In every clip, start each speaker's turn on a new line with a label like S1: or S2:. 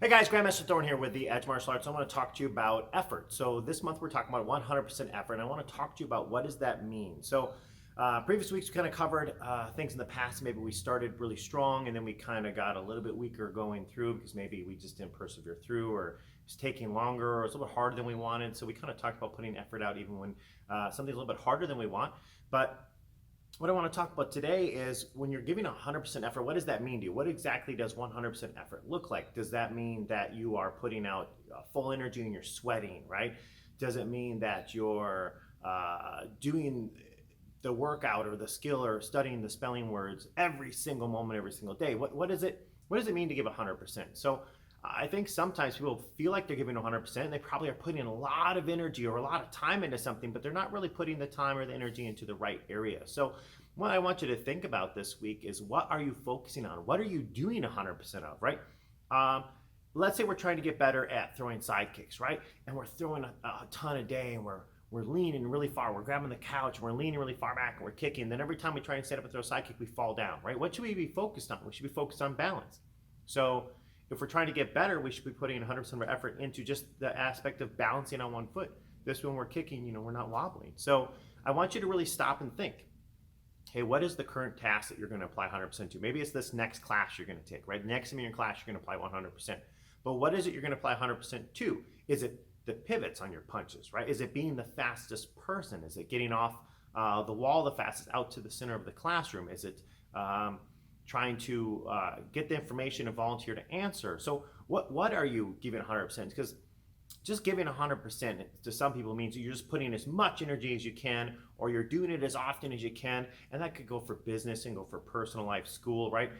S1: Hey guys, Master Thorn here with the Edge Martial Arts. I want to talk to you about effort. So this month we're talking about 100% effort, and I want to talk to you about what does that mean. So previous weeks we kind of covered things in the past. Maybe we started really strong and then we kind of got a little bit weaker going through because maybe we just didn't persevere through, or it was taking longer, or it's a little bit harder than we wanted. So we kind of talked about putting effort out even when something's a little bit harder than we want. But what I want to talk about today is when you're giving 100% effort, what does that mean to you? What exactly does 100% effort look like? Does that mean that you are putting out full energy and you're sweating, right? Does it mean that you're doing the workout or the skill or studying the spelling words every single moment, every single day? What does it mean to give 100%? So I think sometimes people feel like they're giving 100% and they probably are putting a lot of energy or a lot of time into something, but they're not really putting the time or the energy into the right area. So what I want you to think about this week is, what are you focusing on? What are you doing 100% of, right? Let's say we're trying to get better at throwing side kicks, right? And we're throwing a ton a day, and we're leaning really far. We're grabbing the couch, and we're leaning really far back, and we're kicking. Then every time we try and set up and throw a side kick, we fall down, right? What should we be focused on? We should be focused on balance. So if we're trying to get better, we should be putting 100% of our effort into just the aspect of balancing on one foot. This, when we're kicking, we're not wobbling. So I want you to really stop and think. Hey, what is the current task that you're going to apply 100% to? Maybe it's this next class you're going to take, right? Next time in your class, you're going to apply 100%. But what is it you're going to apply 100% to? Is it the pivots on your punches, right? Is it being the fastest person? Is it getting off the wall the fastest out to the center of the classroom? Is it trying to get the information and volunteer to answer? So what are you giving 100%? Because just giving 100% to some people means you're just putting as much energy as you can, or you're doing it as often as you can. And that could go for business and go for personal life, school, right?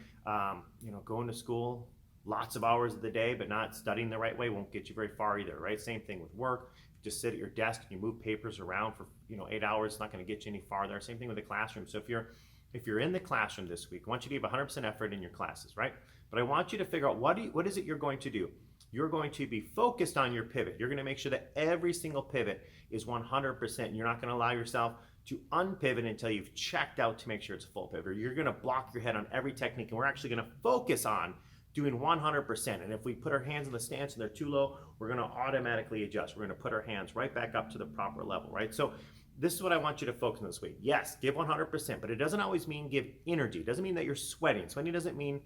S1: Going to school lots of hours of the day, but not studying the right way won't get you very far either, right? Same thing with work. If you just sit at your desk and you move papers around for 8 hours, it's not going to get you any farther. Same thing with the classroom. So if you're in the classroom this week, I want you to give 100% effort in your classes, right? But I want you to figure out what is it you're going to do. You're going to be focused on your pivot. You're going to make sure that every single pivot is 100%. You're not going to allow yourself to unpivot until you've checked out to make sure it's a full pivot. You're going to block your head on every technique, and we're actually going to focus on doing 100%. And if we put our hands in the stance and they're too low, we're going to automatically adjust. We're going to put our hands right back up to the proper level, right? So this is what I want you to focus on this week. Yes, give 100%, but it doesn't always mean give energy. It doesn't mean that you're sweating. Sweating doesn't mean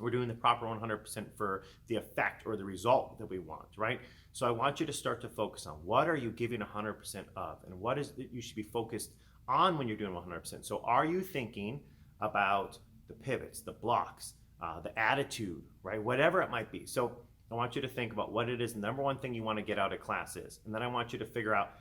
S1: we're doing the proper 100% for the effect or the result that we want, right? So I want you to start to focus on, what are you giving 100% of, and what is it you should be focused on when you're doing 100%. So are you thinking about the pivots, the blocks, the attitude, right? Whatever it might be. So I want you to think about what it is the number one thing you want to get out of class is, and then I want you to figure out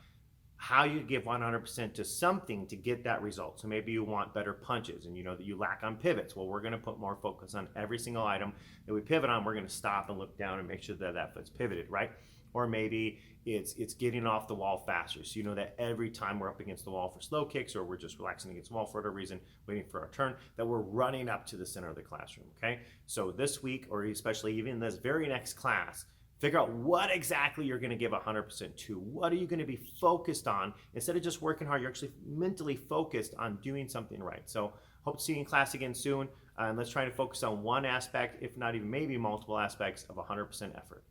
S1: how you give 100% to something to get that result. So maybe you want better punches and you know that you lack on pivots. Well, we're going to put more focus on every single item that we pivot on. We're going to stop and look down and make sure that that foot's pivoted, right? Or maybe it's getting off the wall faster. So you know that every time we're up against the wall for slow kicks, or we're just relaxing against the wall for whatever reason, waiting for our turn, that we're running up to the center of the classroom, okay? So this week, or especially even this very next class, figure out what exactly you're going to give 100% to. What are you going to be focused on? Instead of just working hard, you're actually mentally focused on doing something right. So hope to see you in class again soon. And let's try to focus on one aspect, if not even maybe multiple aspects of 100% effort.